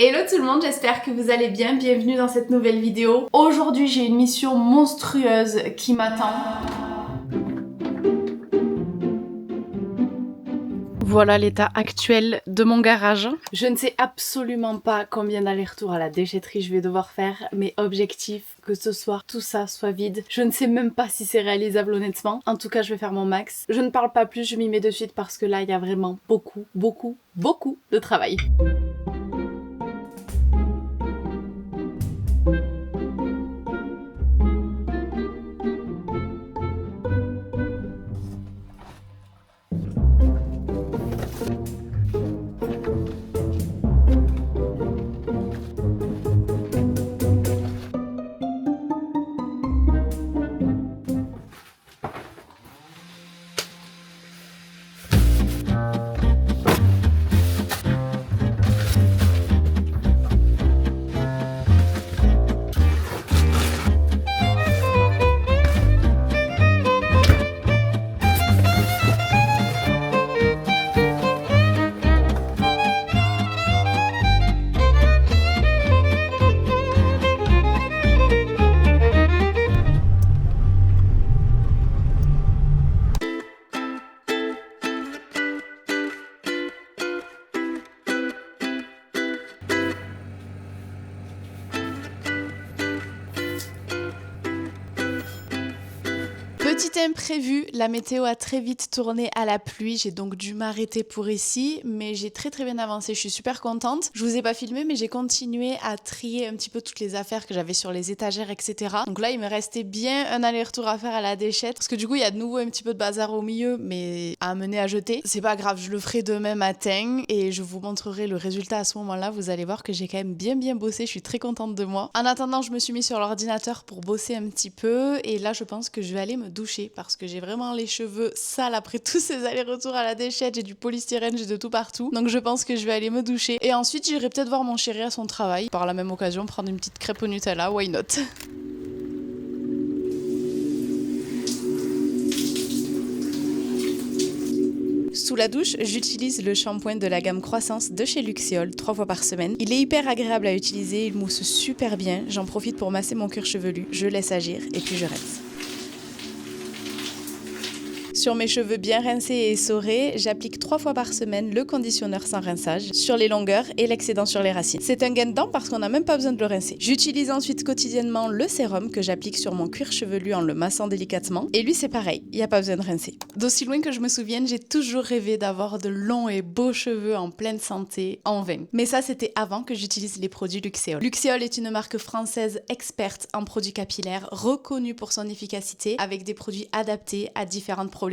Hello tout le monde, j'espère que vous allez bien, bienvenue dans cette nouvelle vidéo. Aujourd'hui j'ai une mission monstrueuse qui m'attend. Voilà l'état actuel de mon garage. Je ne sais absolument pas combien d'allers-retours à la déchetterie je vais devoir faire, mais objectif que ce soir tout ça soit vide. Je ne sais même pas si c'est réalisable honnêtement. En tout cas je vais faire mon max. Je ne parle pas plus, je m'y mets de suite parce que là il y a vraiment beaucoup de travail. Petit imprévu, la météo a très vite tourné à la pluie, j'ai donc dû m'arrêter pour ici, mais j'ai très bien avancé, je suis super contente. Je vous ai pas filmé, mais j'ai continué à trier un petit peu toutes les affaires que j'avais sur les étagères, etc. Donc là, il me restait bien un aller-retour à faire à la déchette, parce que du coup, il y a de nouveau un petit peu de bazar au milieu, mais à amener à jeter. C'est pas grave, je le ferai demain matin, et je vous montrerai le résultat à ce moment-là. Vous allez voir que j'ai quand même bien bossé, je suis très contente de moi. En attendant, je me suis mis sur l'ordinateur pour bosser un petit peu, et là, je pense que je vais aller me doucher parce que j'ai vraiment les cheveux sales après tous ces allers-retours à la déchette, j'ai du polystyrène, j'ai de tout partout, donc je pense que je vais aller me doucher et ensuite j'irai peut-être voir mon chéri à son travail, par la même occasion prendre une petite crêpe au Nutella, why not. Sous la douche, j'utilise le shampoing de la gamme Croissance de chez Luxéol 3 fois par semaine. Il est hyper agréable à utiliser, il mousse super bien, j'en profite pour masser mon cuir chevelu, je laisse agir et puis je rince. Sur mes cheveux bien rincés et essorés, j'applique 3 fois par semaine le conditionneur sans rinçage sur les longueurs et l'excédent sur les racines. C'est un gain de temps parce qu'on n'a même pas besoin de le rincer. J'utilise ensuite quotidiennement le sérum que j'applique sur mon cuir chevelu en le massant délicatement. Et lui c'est pareil, il n'y a pas besoin de rincer. D'aussi loin que je me souvienne, j'ai toujours rêvé d'avoir de longs et beaux cheveux en pleine santé, en vain. Mais ça c'était avant que j'utilise les produits Luxéol. Luxéol est une marque française experte en produits capillaires, reconnue pour son efficacité, avec des produits adaptés à différentes problématiques.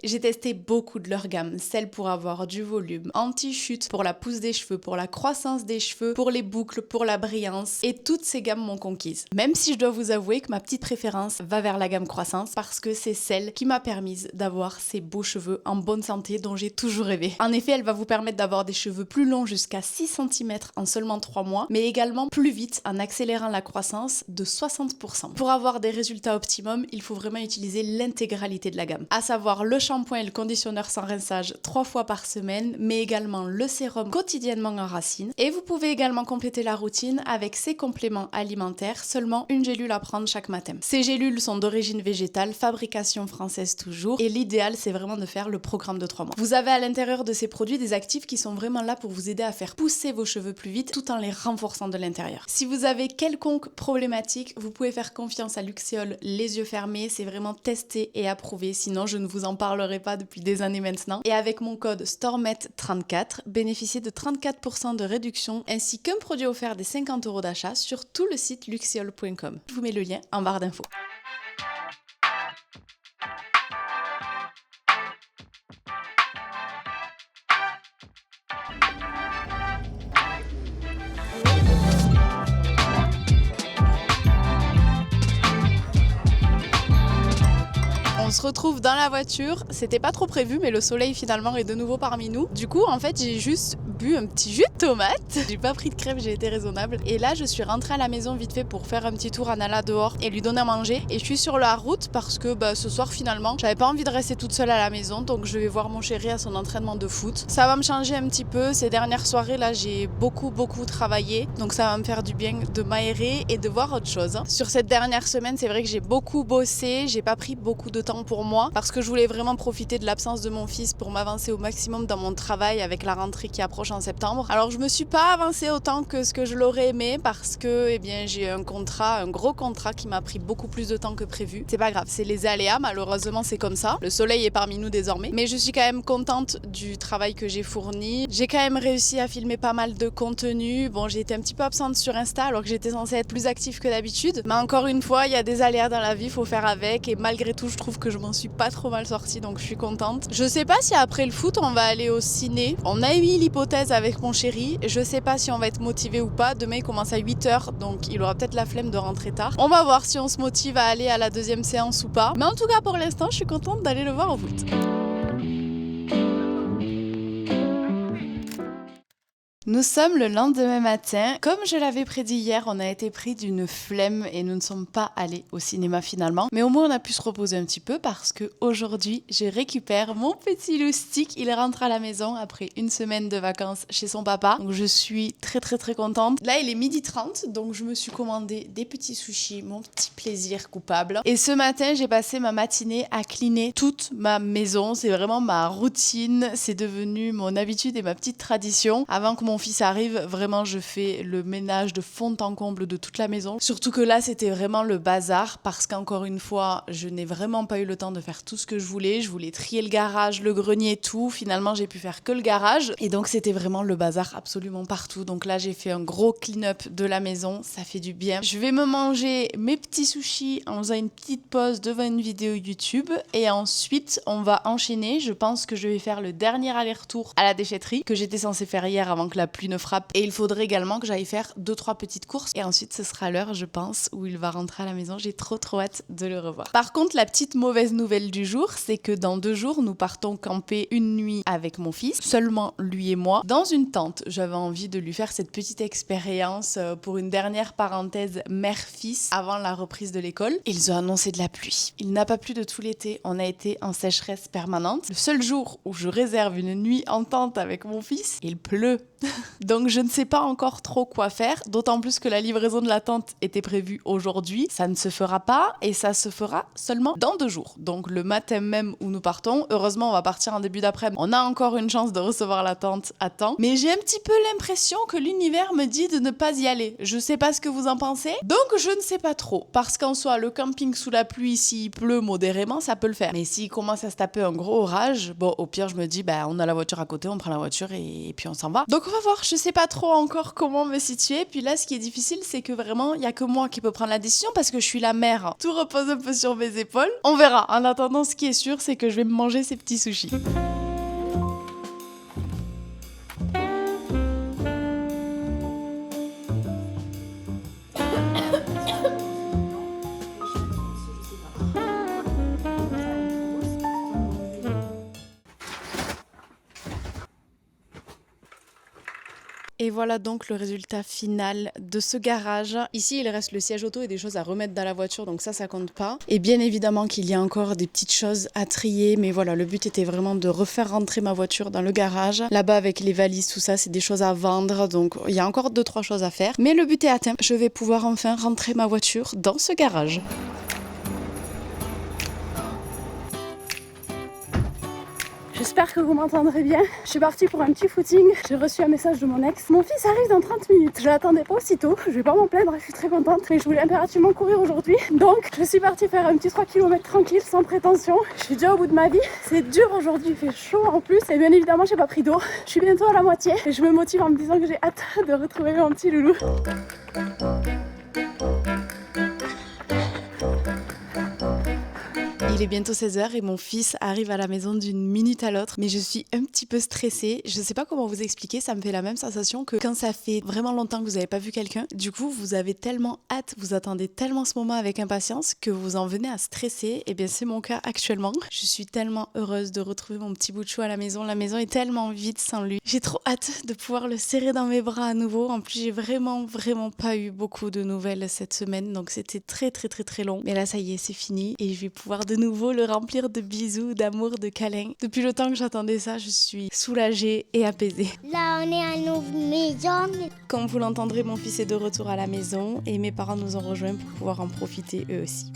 J'ai testé beaucoup de leur gamme, celle pour avoir du volume, anti-chute, pour la pousse des cheveux, pour la croissance des cheveux, pour les boucles, pour la brillance, et toutes ces gammes m'ont conquise. Même si je dois vous avouer que ma petite préférence va vers la gamme Croissance parce que c'est celle qui m'a permise d'avoir ces beaux cheveux en bonne santé dont j'ai toujours rêvé. En effet, elle va vous permettre d'avoir des cheveux plus longs jusqu'à 6 cm en seulement 3 mois, mais également plus vite en accélérant la croissance de 60%. Pour avoir des résultats optimum, il faut vraiment utiliser l'intégralité de la gamme, à savoir le shampoing et le conditionneur sans rinçage 3 fois par semaine, mais également le sérum quotidiennement en racines. Et vous pouvez également compléter la routine avec ces compléments alimentaires, seulement une gélule à prendre chaque matin. Ces gélules sont d'origine végétale, fabrication française toujours, et l'idéal c'est vraiment de faire le programme de 3 mois. Vous avez à l'intérieur de ces produits des actifs qui sont vraiment là pour vous aider à faire pousser vos cheveux plus vite tout en les renforçant de l'intérieur. Si vous avez quelconque problématique, vous pouvez faire confiance à Luxéol les yeux fermés, c'est vraiment testé et approuvé, sinon je ne vous en parlerai pas depuis des années maintenant. Et avec mon code STORMET34, bénéficiez de 34% de réduction ainsi qu'un produit offert des 50 € d'achat sur tout le site luxéol.com. Je vous mets le lien en barre d'infos. retrouve dans la voiture. C'était pas trop prévu, mais le soleil finalement est de nouveau parmi nous. Du coup, en fait, j'ai juste bu un petit jus de tomate. J'ai pas pris de crème, j'ai été raisonnable. Et là, je suis rentrée à la maison vite fait pour faire un petit tour à Nala dehors et lui donner à manger. Et je suis sur la route parce que ce soir finalement, j'avais pas envie de rester toute seule à la maison, donc je vais voir mon chéri à son entraînement de foot. Ça va me changer un petit peu. Ces dernières soirées là, j'ai beaucoup travaillé, donc ça va me faire du bien de m'aérer et de voir autre chose. Sur cette dernière semaine, c'est vrai que j'ai beaucoup bossé, j'ai pas pris beaucoup de temps pour moi parce que je voulais vraiment profiter de l'absence de mon fils pour m'avancer au maximum dans mon travail avec la rentrée qui approche en septembre. Alors je me suis pas avancée autant que ce que je l'aurais aimé parce que j'ai un gros contrat qui m'a pris beaucoup plus de temps que prévu. C'est pas grave, c'est les aléas, malheureusement c'est comme ça. Le soleil est parmi nous désormais, mais je suis quand même contente du travail que j'ai fourni. J'ai quand même réussi à filmer pas mal de contenu. Bon, j'ai été un petit peu absente sur Insta alors que j'étais censée être plus active que d'habitude, mais encore une fois, il y a des aléas dans la vie, faut faire avec, et malgré tout, je trouve que je m'en suis pas trop mal sortie, donc je suis contente. Je sais pas si après le foot, on va aller au ciné. On a eu l'hypothèse avec mon chéri, je sais pas si on va être motivé ou pas. Demain, il commence à 8h, donc il aura peut-être la flemme de rentrer tard. On va voir si on se motive à aller à la deuxième séance ou pas. Mais en tout cas, pour l'instant, je suis contente d'aller le voir au foot. Nous sommes le lendemain matin. Comme je l'avais prédit hier, on a été pris d'une flemme et nous ne sommes pas allés au cinéma finalement. Mais au moins on a pu se reposer un petit peu parce que aujourd'hui je récupère mon petit loustic. Il rentre à la maison après une semaine de vacances chez son papa. Donc je suis très contente. Là il est 12h30, donc je me suis commandé des petits sushis, mon petit plaisir coupable. Et ce matin j'ai passé ma matinée à cleaner toute ma maison. C'est vraiment ma routine, c'est devenu mon habitude et ma petite tradition. Avant que mon fils arrive, vraiment je fais le ménage de fond en comble de toute la maison. Surtout que là c'était vraiment le bazar parce qu'encore une fois je n'ai vraiment pas eu le temps de faire tout ce que je voulais. Je voulais trier le garage, le grenier, tout. Finalement j'ai pu faire que le garage et donc c'était vraiment le bazar absolument partout. Donc là j'ai fait un gros clean-up de la maison, ça fait du bien. Je vais me manger mes petits sushis en faisant une petite pause devant une vidéo YouTube et ensuite on va enchaîner. Je pense que je vais faire le dernier aller-retour à la déchetterie que j'étais censée faire hier avant que la pluie ne frappe, et il faudrait également que j'aille faire 2-3 petites courses et ensuite ce sera l'heure je pense où il va rentrer à la maison. J'ai trop hâte de le revoir. Par contre la petite mauvaise nouvelle du jour, c'est que dans 2 jours nous partons camper une nuit avec mon fils, seulement lui et moi, dans une tente. J'avais envie de lui faire cette petite expérience pour une dernière parenthèse mère-fils avant la reprise de l'école. Ils ont annoncé de la pluie. Il n'a pas plu de tout l'été, on a été en sécheresse permanente. Le seul jour où je réserve une nuit en tente avec mon fils, il pleut. Donc je ne sais pas encore trop quoi faire, d'autant plus que la livraison de la tente était prévue aujourd'hui. Ça ne se fera pas et ça se fera seulement dans 2 jours. Donc le matin même où nous partons, heureusement on va partir en début d'après-midi. On a encore une chance de recevoir la tente à temps. Mais j'ai un petit peu l'impression que l'univers me dit de ne pas y aller. Je sais pas ce que vous en pensez. Donc je ne sais pas trop. Parce qu'en soi, le camping sous la pluie, s'il pleut modérément, ça peut le faire. Mais s'il commence à se taper un gros orage, bon au pire je me dis on a la voiture à côté, on prend la voiture et puis on s'en va. Donc on va voir, je sais pas trop encore comment me situer. Puis là, ce qui est difficile, c'est que vraiment, il y a que moi qui peux prendre la décision parce que je suis la mère. Tout repose un peu sur mes épaules. On verra. En attendant, ce qui est sûr, c'est que je vais me manger ces petits sushis. Et voilà donc le résultat final de ce garage. Ici, il reste le siège auto et des choses à remettre dans la voiture, donc ça compte pas. Et bien évidemment qu'il y a encore des petites choses à trier, mais voilà, le but était vraiment de refaire rentrer ma voiture dans le garage. Là-bas, avec les valises, tout ça, c'est des choses à vendre, donc il y a encore 2-3 choses à faire. Mais le but est atteint. Je vais pouvoir enfin rentrer ma voiture dans ce garage. J'espère que vous m'entendrez bien. Je suis partie pour un petit footing. J'ai reçu un message de mon ex. Mon fils arrive dans 30 minutes. Je l'attendais pas aussitôt. Je vais pas m'en plaindre, je suis très contente. Mais je voulais impérativement courir aujourd'hui. Donc je suis partie faire un petit 3 km tranquille, sans prétention. Je suis déjà au bout de ma vie. C'est dur aujourd'hui, il fait chaud en plus. Et bien évidemment, j'ai pas pris d'eau. Je suis bientôt à la moitié. Et je me motive en me disant que j'ai hâte de retrouver mon petit loulou. Il est bientôt 16h et mon fils arrive à la maison d'une minute à l'autre, mais je suis un petit peu stressée. Je sais pas comment vous expliquer, ça me fait la même sensation que quand ça fait vraiment longtemps que vous n'avez pas vu quelqu'un. Du coup, vous avez tellement hâte, vous attendez tellement ce moment avec impatience que vous en venez à stresser. Et bien, c'est mon cas actuellement. Je suis tellement heureuse de retrouver mon petit bout de chou à la maison. La maison est tellement vide sans lui. J'ai trop hâte de pouvoir le serrer dans mes bras à nouveau. En plus, j'ai vraiment pas eu beaucoup de nouvelles cette semaine, donc c'était très long. Mais là, ça y est, c'est fini et je vais pouvoir de nouveau le remplir de bisous, d'amour, de câlins. Depuis le temps que j'attendais ça, je suis soulagée et apaisée. Là, on est à nos maisons. Comme vous l'entendrez, mon fils est de retour à la maison et mes parents nous ont rejoints pour pouvoir en profiter eux aussi.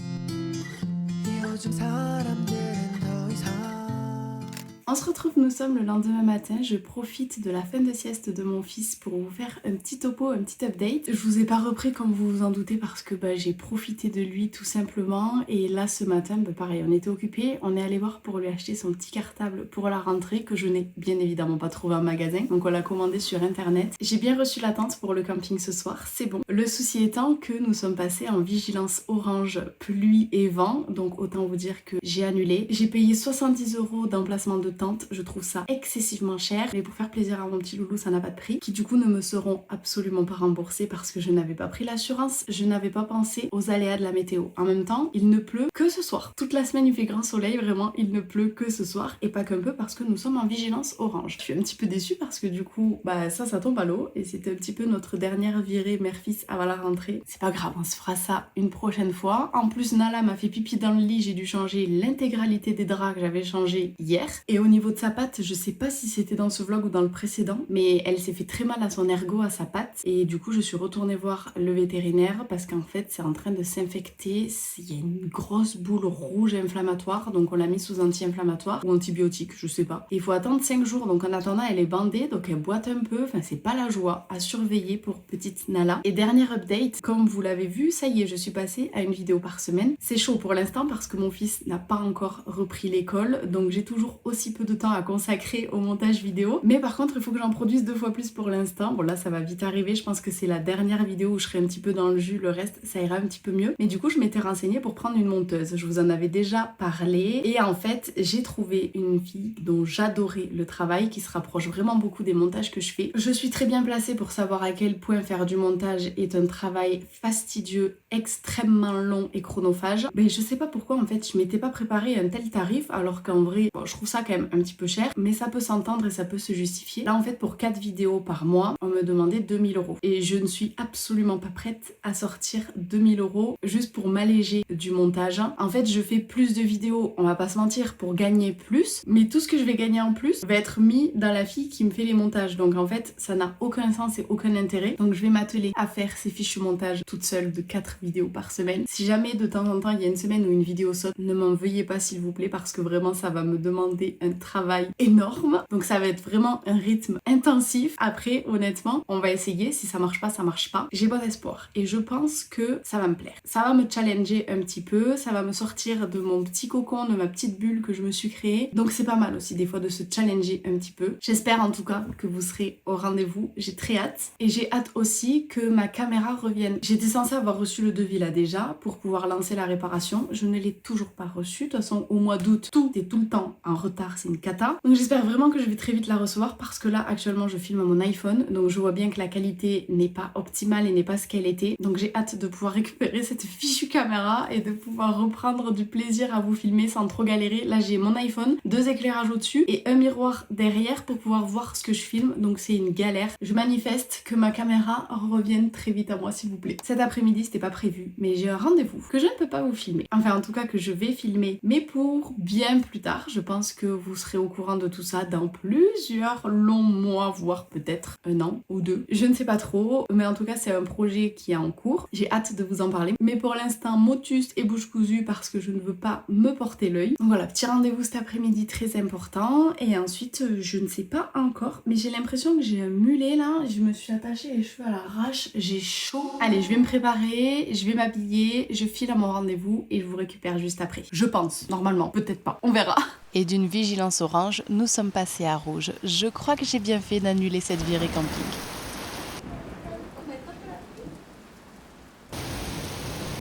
On se retrouve, nous sommes le lendemain matin, je profite de la fin de sieste de mon fils pour vous faire un petit topo, un petit update. Je vous ai pas repris comme vous vous en doutez parce que j'ai profité de lui tout simplement et là ce matin, pareil, on était occupés, on est allé voir pour lui acheter son petit cartable pour la rentrée que je n'ai bien évidemment pas trouvé en magasin, donc on l'a commandé sur internet. J'ai bien reçu l'attente pour le camping ce soir, c'est bon. Le souci étant que nous sommes passés en vigilance orange pluie et vent, donc autant vous dire que j'ai annulé. J'ai payé 70 € d'emplacement de tente, je trouve ça excessivement cher, mais pour faire plaisir à mon petit loulou ça n'a pas de prix, qui du coup ne me seront absolument pas remboursés parce que je n'avais pas pris l'assurance, je n'avais pas pensé aux aléas de la météo. En même temps, il ne pleut que ce soir. Toute la semaine il fait grand soleil, vraiment il ne pleut que ce soir et pas qu'un peu parce que nous sommes en vigilance orange. Je suis un petit peu déçue parce que du coup ça tombe à l'eau et c'était un petit peu notre dernière virée mère-fils avant la rentrée. C'est pas grave, on se fera ça une prochaine fois. En plus Nala m'a fait pipi dans le lit, j'ai dû changer l'intégralité des draps que j'avais changé hier. Et au niveau de sa patte, je sais pas si c'était dans ce vlog ou dans le précédent, mais elle s'est fait très mal à son ergot, à sa patte. Et du coup, je suis retournée voir le vétérinaire parce qu'en fait, c'est en train de s'infecter. Il y a une grosse boule rouge inflammatoire, donc on l'a mis sous anti-inflammatoire ou antibiotique, je sais pas. Et il faut attendre 5 jours, donc en attendant, elle est bandée, donc elle boite un peu. Enfin, c'est pas la joie à surveiller pour petite Nala. Et dernier update, comme vous l'avez vu, ça y est, je suis passée à une vidéo par semaine. C'est chaud pour l'instant parce que mon fils n'a pas encore repris l'école, donc j'ai toujours aussi peu de temps à consacrer au montage vidéo, mais par contre il faut que j'en produise 2 fois plus pour l'instant. Bon là ça va vite arriver, je pense que c'est la dernière vidéo où je serai un petit peu dans le jus, le reste ça ira un petit peu mieux, mais du coup je m'étais renseignée pour prendre une monteuse, je vous en avais déjà parlé et en fait j'ai trouvé une fille dont j'adorais le travail, qui se rapproche vraiment beaucoup des montages que je fais. Je suis très bien placée pour savoir à quel point faire du montage est un travail fastidieux, extrêmement long et chronophage, mais je sais pas pourquoi en fait je m'étais pas préparée à un tel tarif alors qu'en vrai je trouve ça quand même un petit peu cher, mais ça peut s'entendre et ça peut se justifier. Là en fait pour 4 vidéos par mois on me demandait 2000 € et je ne suis absolument pas prête à sortir 2000 € juste pour m'alléger du montage. En fait je fais plus de vidéos, on va pas se mentir, pour gagner plus, mais tout ce que je vais gagner en plus va être mis dans la fille qui me fait les montages, donc en fait ça n'a aucun sens et aucun intérêt, donc je vais m'atteler à faire ces fichus montages toute seule de 4 vidéos par semaine. Si jamais de temps en temps il y a une semaine où une vidéo saute, ne m'en veuillez pas s'il vous plaît parce que vraiment ça va me demander un travail énorme, donc ça va être vraiment un rythme intensif. Après honnêtement on va essayer, si ça marche pas ça marche pas, j'ai bon espoir et je pense que ça va me plaire, ça va me challenger un petit peu, ça va me sortir de mon petit cocon, de ma petite bulle que je me suis créée, donc c'est pas mal aussi des fois de se challenger un petit peu. J'espère en tout cas que vous serez au rendez-vous, j'ai très hâte et j'ai hâte aussi que ma caméra revienne. J'étais censée avoir reçu le devis là déjà pour pouvoir lancer la réparation, je ne l'ai toujours pas reçu, de toute façon au mois d'août tout est tout le temps en retard, c'est une cata, donc j'espère vraiment que je vais très vite la recevoir parce que là actuellement je filme à mon iPhone, donc je vois bien que la qualité n'est pas optimale et n'est pas ce qu'elle était, donc j'ai hâte de pouvoir récupérer cette fichue caméra et de pouvoir reprendre du plaisir à vous filmer sans trop galérer. Là j'ai mon iPhone, 2 éclairages au-dessus et un miroir derrière pour pouvoir voir ce que je filme, donc c'est une galère. Je manifeste que ma caméra revienne très vite à moi s'il vous plaît. Cet après-midi c'était pas prévu, mais j'ai un rendez-vous que je ne peux pas vous filmer, enfin en tout cas que je vais filmer, mais pour bien plus tard. Je pense que vous serez au courant de tout ça dans plusieurs longs mois, voire peut-être 1 an ou 2, je ne sais pas trop, mais en tout cas c'est un projet qui est en cours, j'ai hâte de vous en parler, mais pour l'instant motus et bouche cousue parce que je ne veux pas me porter l'œil. Donc voilà, petit rendez-vous cet après-midi très important et ensuite je ne sais pas encore, mais j'ai l'impression que j'ai un mulet là, je me suis attachée les cheveux à l'arrache, j'ai chaud. Allez, je vais me préparer, je vais m'habiller, je file à mon rendez-vous et je vous récupère juste après. Je pense, normalement, peut-être pas, on verra. Et d'une vigilance orange, nous sommes passés à rouge. Je crois que j'ai bien fait d'annuler cette virée camping.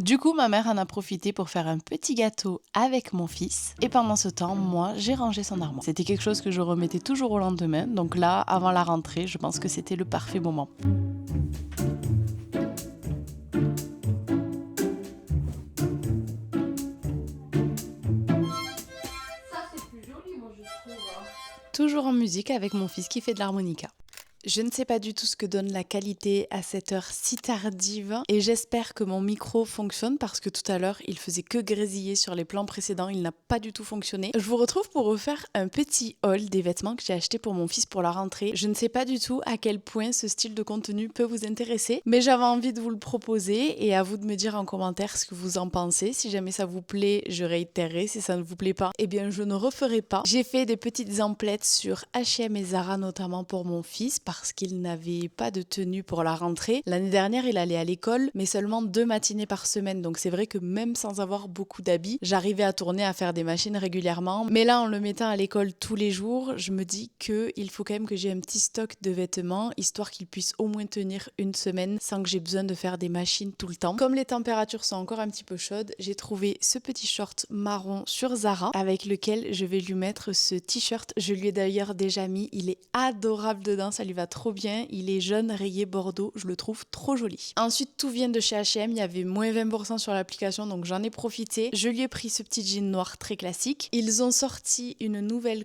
Du coup, ma mère en a profité pour faire un petit gâteau avec mon fils. Et pendant ce temps, moi, j'ai rangé son armoire. C'était quelque chose que je remettais toujours au lendemain. Donc là, avant la rentrée, je pense que c'était le parfait moment. Toujours en musique avec mon fils qui fait de l'harmonica. Je ne sais pas du tout ce que donne la qualité à cette heure si tardive et j'espère que mon micro fonctionne parce que tout à l'heure il faisait que grésiller sur les plans précédents, il n'a pas du tout fonctionné. Je vous retrouve pour vous faire un petit haul des vêtements que j'ai achetés pour mon fils pour la rentrée. Je ne sais pas du tout à quel point ce style de contenu peut vous intéresser, mais j'avais envie de vous le proposer et à vous de me dire en commentaire ce que vous en pensez. Si jamais ça vous plaît, je réitérerai. Si ça ne vous plaît pas, eh bien je ne referai pas. J'ai fait des petites emplettes sur H&M et Zara notamment pour mon fils parce qu'il n'avait pas de tenue pour la rentrée. L'année dernière, il allait à l'école, mais seulement 2 matinées par semaine. Donc c'est vrai que même sans avoir beaucoup d'habits, j'arrivais à tourner, à faire des machines régulièrement. Mais là, en le mettant à l'école tous les jours, je me dis qu'il faut quand même que j'ai un petit stock de vêtements, histoire qu'il puisse au moins tenir une semaine sans que j'ai besoin de faire des machines tout le temps. Comme les températures sont encore un petit peu chaudes, j'ai trouvé ce petit short marron sur Zara avec lequel je vais lui mettre ce t-shirt. Je lui ai d'ailleurs déjà mis, il est adorable dedans, ça lui va trop bien, il est jaune rayé bordeaux, je le trouve trop joli. Ensuite, tout vient de chez H&M, il y avait moins 20% sur l'application, donc j'en ai profité. Je lui ai pris ce petit jean noir très classique. Ils ont sorti une nouvelle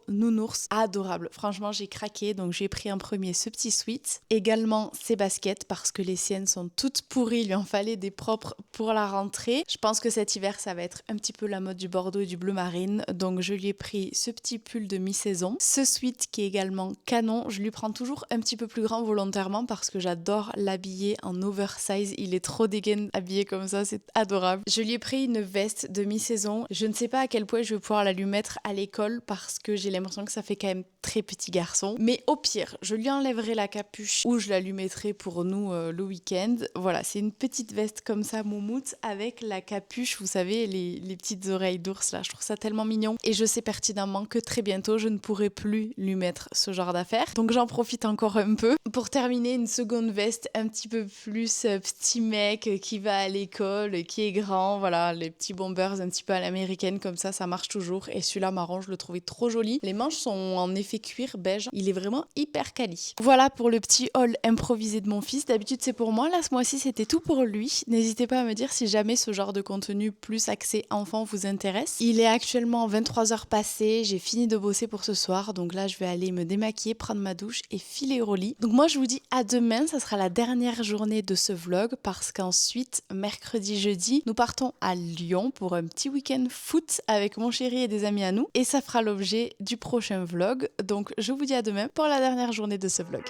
nounours adorable. Franchement, j'ai craqué, donc j'ai pris en premier ce petit sweat. Également ses baskets, parce que les siennes sont toutes pourries, il lui en fallait des propres pour la rentrée. Je pense que cet hiver, ça va être un petit peu la mode du bordeaux et du bleu marine, donc je lui ai pris ce petit pull de mi-saison. Ce sweat qui est également canon, je lui prends toujours un petit peu plus grand volontairement parce que j'adore l'habiller en oversize. Il est trop dégaine habillé comme ça, c'est adorable. Je lui ai pris une veste de mi-saison. Je ne sais pas à quel point je vais pouvoir la lui mettre à l'école parce que j'ai l'impression que ça fait quand même très petit garçon. Mais au pire, je lui enlèverai la capuche ou je la lui mettrai pour nous le week-end. Voilà, c'est une petite veste comme ça, moumoute, avec la capuche, vous savez, les petites oreilles d'ours là. Je trouve ça tellement mignon. Et je sais pertinemment que très bientôt, je ne pourrai plus lui mettre ce genre d'affaires. Donc j'en profite encore un peu. Pour terminer, une seconde veste un petit peu plus petit mec qui va à l'école, qui est grand, voilà, les petits bombers un petit peu à l'américaine comme ça marche toujours. Et celui-là marron, je le trouvais trop joli. Les manches sont en effet cuir beige, il est vraiment hyper quali. Voilà pour le petit haul improvisé de mon fils. D'habitude c'est pour moi, là ce mois-ci c'était tout pour lui. N'hésitez pas à me dire si jamais ce genre de contenu plus axé enfant vous intéresse. Il est actuellement 23h passées, j'ai fini de bosser pour ce soir, donc là je vais aller me démaquiller, prendre ma douche et filer au lit. Donc moi je vous dis à demain, ça sera la dernière journée de ce vlog parce qu'ensuite, mercredi, jeudi, nous partons à Lyon pour un petit week-end foot avec mon chéri et des amis à nous et ça fera l'objet du prochain vlog. Donc je vous dis à demain pour la dernière journée de ce vlog.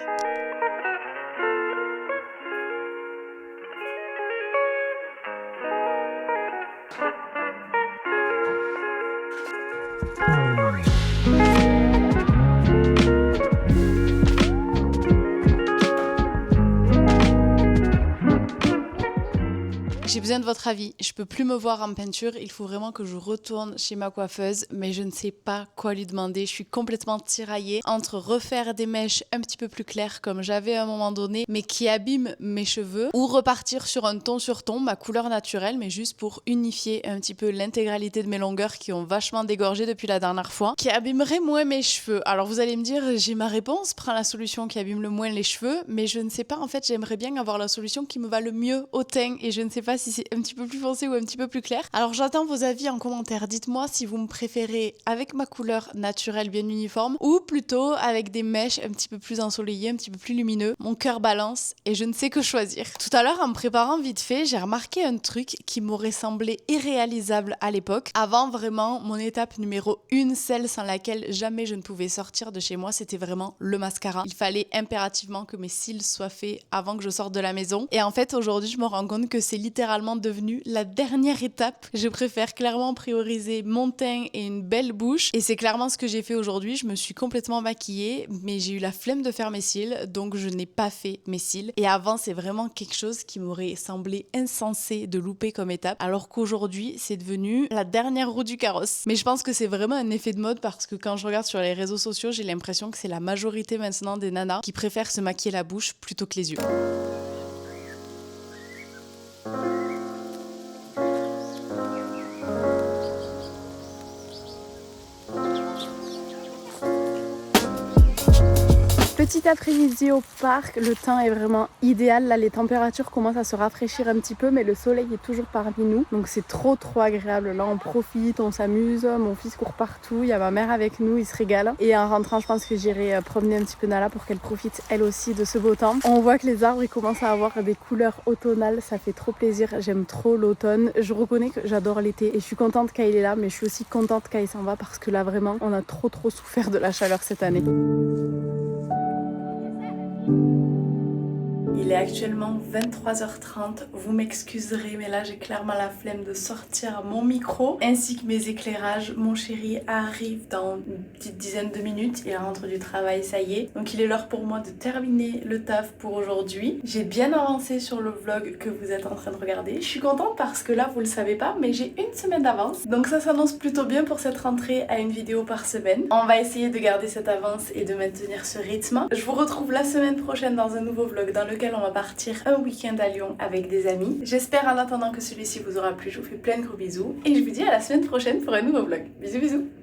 J'ai besoin de votre avis. Je peux plus me voir en peinture. Il faut vraiment que je retourne chez ma coiffeuse, mais je ne sais pas quoi lui demander. Je suis complètement tiraillée entre refaire des mèches un petit peu plus claires comme j'avais à un moment donné, mais qui abîment mes cheveux, ou repartir sur un ton sur ton, ma couleur naturelle, mais juste pour unifier un petit peu l'intégralité de mes longueurs qui ont vachement dégorgé depuis la dernière fois, qui abîmerait moins mes cheveux. Alors vous allez me dire, j'ai ma réponse, prends la solution qui abîme le moins les cheveux, mais je ne sais pas, en fait, j'aimerais bien avoir la solution qui me va le mieux au teint, et je ne sais pas si c'est un petit peu plus foncé ou un petit peu plus clair. Alors j'attends vos avis en commentaire. Dites-moi si vous me préférez avec ma couleur naturelle bien uniforme ou plutôt avec des mèches un petit peu plus ensoleillées, un petit peu plus lumineux. Mon cœur balance et je ne sais que choisir. Tout à l'heure, en me préparant vite fait, j'ai remarqué un truc qui m'aurait semblé irréalisable à l'époque. Avant vraiment, mon étape numéro 1, celle sans laquelle jamais je ne pouvais sortir de chez moi, c'était vraiment le mascara. Il fallait impérativement que mes cils soient faits avant que je sorte de la maison. Et en fait, aujourd'hui, je me rends compte que c'est littéralement devenu la dernière étape. Je préfère clairement prioriser mon teint et une belle bouche. Et c'est clairement ce que j'ai fait aujourd'hui. Je me suis complètement maquillée, mais j'ai eu la flemme de faire mes cils, donc je n'ai pas fait mes cils. Et avant, c'est vraiment quelque chose qui m'aurait semblé insensé de louper comme étape, alors qu'aujourd'hui, c'est devenu la dernière roue du carrosse. Mais je pense que c'est vraiment un effet de mode parce que quand je regarde sur les réseaux sociaux, j'ai l'impression que c'est la majorité maintenant des nanas qui préfèrent se maquiller la bouche plutôt que les yeux. Petit après-midi au parc, le temps est vraiment idéal. Là, les températures commencent à se rafraîchir un petit peu, mais le soleil est toujours parmi nous. Donc c'est trop agréable. Là, on profite, on s'amuse. Mon fils court partout. Il y a ma mère avec nous, il se régale. Et en rentrant, je pense que j'irai promener un petit peu Nala pour qu'elle profite elle aussi de ce beau temps. On voit que les arbres ils commencent à avoir des couleurs automnales. Ça fait trop plaisir. J'aime trop l'automne. Je reconnais que j'adore l'été et je suis contente quand il est là, mais je suis aussi contente quand il s'en va parce que là, vraiment, on a trop souffert de la chaleur cette année. Il est actuellement 23h30, vous m'excuserez mais là j'ai clairement la flemme de sortir mon micro ainsi que mes éclairages. Mon chéri arrive dans une petite dizaine de minutes, il rentre du travail, ça y est. Donc il est l'heure pour moi de terminer le taf pour aujourd'hui. J'ai bien avancé sur le vlog que vous êtes en train de regarder. Je suis contente parce que là vous le savez pas mais j'ai une semaine d'avance. Donc ça s'annonce plutôt bien pour cette rentrée à une vidéo par semaine. On va essayer de garder cette avance et de maintenir ce rythme. Je vous retrouve la semaine prochaine dans un nouveau vlog dans lequel on va partir un week-end à Lyon avec des amis. J'espère en attendant que celui-ci vous aura plu. Je vous fais plein de gros bisous et je vous dis à la semaine prochaine pour un nouveau vlog. Bisous bisous.